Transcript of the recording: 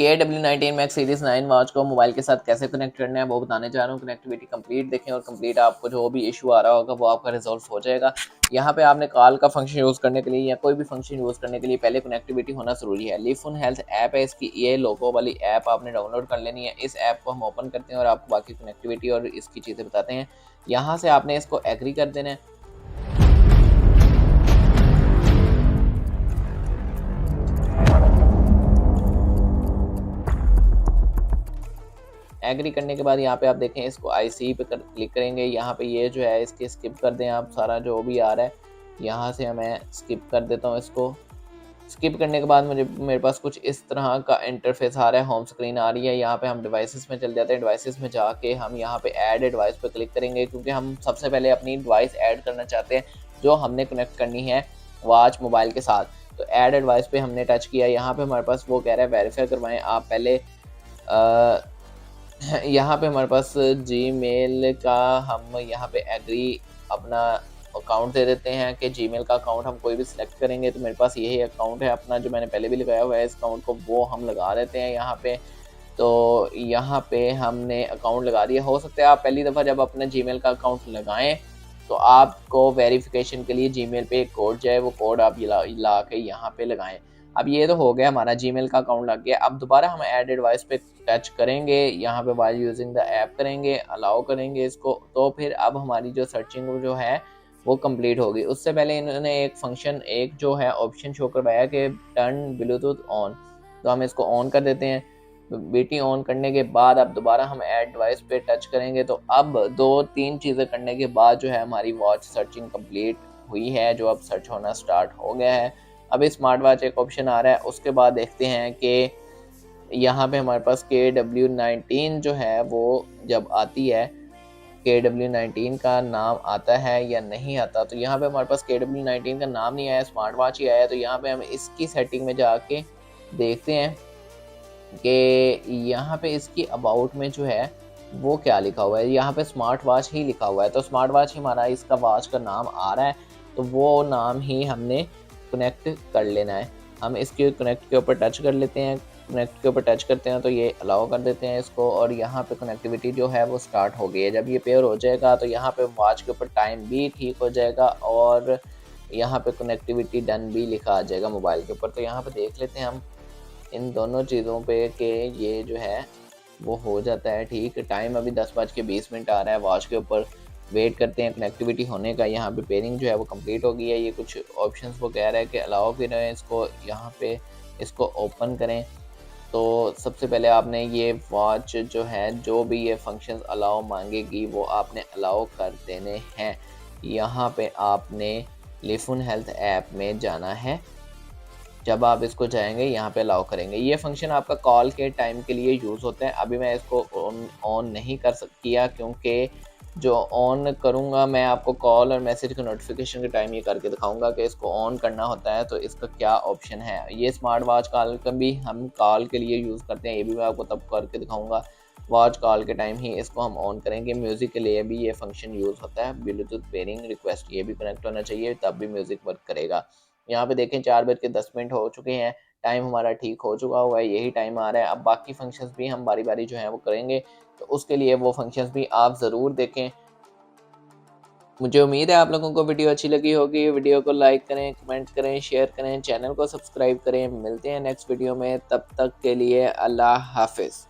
KW19 max series 9 watch को mobile के साथ कैसे कनेक्ट करना है वो बताने जा रहा हूँ। कनेक्टिविटी कंप्लीट देखें और कंप्लीट आपको जो भी इशू आ रहा होगा वो आपका रिजॉल्व हो जाएगा। यहाँ पे आपने कॉल का फंक्शन यूज़ करने के लिए या कोई भी फंक्शन यूज़ करने के लिए पहले कनेक्टिविटी होना ज़रूरी है। लिफोन हेल्थ ऐप है, इसकी ये लोगो वाली ऐप आपने डाउनलोड कर लेनी है। इस ऐप को हम ओपन करते हैं और आपको बाकी कनेक्टिविटी और इसकी चीज़ें बताते हैं। यहाँ से आपने इसको एग्री कर देना है। एग्री करने के बाद यहाँ पे आप देखें इसको IC पे क्लिक करेंगे। यहाँ पे ये जो है इसके स्किप कर दें आप, सारा जो भी आ रहा है यहाँ से मैं स्किप कर देता हूँ। इसको स्किप करने के बाद मेरे पास कुछ इस तरह का इंटरफेस आ रहा है, होम स्क्रीन आ रही है। यहाँ पे हम डिवाइसेस में चल जाते हैं। डिवाइसेस में जाके हम यहाँ पे ऐड डिवाइस पे क्लिक करेंगे क्योंकि हम सबसे पहले अपनी डिवाइस ऐड करना चाहते हैं जो हमने कनेक्ट करनी है वॉच मोबाइल के साथ। तो ऐड डिवाइस पे हमने टच किया। यहाँ पे हमारे पास वो कह रहा है वेरीफाई करवाएं आप पहले। यहाँ पे हमारे पास जीमेल का हम यहाँ पे एग्री अपना अकाउंट दे देते हैं कि जीमेल का अकाउंट हम कोई भी सिलेक्ट करेंगे। तो मेरे पास यही अकाउंट है अपना जो मैंने पहले भी लगाया हुआ है, इस अकाउंट को वो हम लगा देते हैं यहाँ पे। तो यहाँ पे हमने अकाउंट लगा दिया। हो सकता है आप पहली दफ़ा जब अपना जीमेल का अकाउंट लगाएं तो आपको वेरिफिकेशन के लिए जीमेल पे एक कोड जाए, वो कोड आप ला के यहाँ पे लगाएं। अब ये तो हो गया, हमारा जीमेल का अकाउंट लग गया। अब दोबारा हम ऐड डिवाइस पे टच करेंगे, यहाँ पे वाइल यूजिंग द ऐप करेंगे, अलाउ करेंगे इसको। तो फिर अब हमारी जो सर्चिंग जो है वो कंप्लीट होगी। उससे पहले इन्होंने एक फंक्शन एक जो है ऑप्शन शो करवाया कि टर्न ब्लूटूथ ऑन, तो हम इसको ऑन कर देते हैं। बीटी ऑन करने के बाद अब दोबारा हम ऐड डिवाइस पे टच करेंगे। तो अब 2-3 चीज़ें करने के बाद जो है हमारी वॉच सर्चिंग कंप्लीट हुई है, जो अब सर्च होना स्टार्ट हो गया है। अब स्मार्ट वॉच एक ऑप्शन आ रहा है। उसके बाद देखते हैं कि यहाँ पे हमारे पास KW19 जो है वो जब आती है, KW19 का नाम आता है या नहीं आता। तो यहाँ पे हमारे पास KW19 का नाम नहीं आया, स्मार्ट वॉच ही आया। तो यहाँ पे हम इसकी सेटिंग में जाके देखते हैं कि यहाँ पे इसकी अबाउट में जो है वो क्या लिखा हुआ है। यहाँ पे स्मार्ट वॉच ही लिखा हुआ है, तो स्मार्ट वॉच ही हमारा इसका वॉच का नाम आ रहा है। तो वो नाम ही हमने कनेक्ट कर लेना है। हम इसके कनेक्ट के ऊपर टच कर लेते हैं। कनेक्ट के ऊपर टच करते हैं तो ये अलाउ कर देते हैं इसको, और यहाँ पे कनेक्टिविटी जो है वो स्टार्ट हो गई है। जब ये पेयर हो जाएगा तो यहाँ पे वॉच के ऊपर टाइम भी ठीक हो जाएगा और यहाँ पे कनेक्टिविटी डन भी लिखा आ जाएगा मोबाइल के ऊपर। तो यहाँ पे देख लेते हैं हम इन दोनों चीज़ों पे कि ये जो है वो हो जाता है ठीक। टाइम अभी 10:20 आ रहा है वॉच के ऊपर। वेट करते हैं कनेक्टिविटी होने का। यहाँ पे पेयरिंग जो है वो कंप्लीट हो गई है। ये कुछ ऑप्शंस वो कह रहा है कि अलाउ करें इसको, यहाँ पे इसको ओपन करें। तो सबसे पहले आपने ये वॉच जो है जो भी ये फंक्शंस अलाउ मांगेगी वो आपने अलाउ कर देने हैं। यहाँ पे आपने लिफोन हेल्थ ऐप में जाना है। जब आप इसको जाएंगे यहाँ पे अलाउ करेंगे। ये फंक्शन आपका कॉल के टाइम के लिए यूज़ होता है। अभी मैं इसको ऑन नहीं कर किया क्योंकि जो ऑन करूँगा मैं आपको कॉल और मैसेज के नोटिफिकेशन के टाइम ये करके दिखाऊंगा कि इसको ऑन करना होता है तो इसका क्या ऑप्शन है। ये स्मार्ट वॉच कॉल का भी हम कॉल के लिए यूज़ करते हैं, ये भी मैं आपको तब करके दिखाऊंगा। वॉच कॉल के टाइम ही इसको हम ऑन करेंगे। म्यूज़िक के लिए भी ये फंक्शन यूज़ होता है। ब्लूटूथ पेयरिंग रिक्वेस्ट ये भी कनेक्ट होना चाहिए तब भी म्यूज़िक वर्क करेगा। यहाँ पे देखें 4:10 हो चुके हैं। टाइम हमारा ठीक हो चुका हुआ है, यही टाइम आ रहा है। अब बाकी फंक्शंस भी हम बारी बारी जो है वो करेंगे, तो उसके लिए वो फंक्शंस भी आप ज़रूर देखें। मुझे उम्मीद है आप लोगों को वीडियो अच्छी लगी होगी। वीडियो को लाइक करें, कमेंट करें, शेयर करें, चैनल को सब्सक्राइब करें। मिलते हैं नेक्स्ट वीडियो में, तब तक के लिए अल्लाह हाफिज़।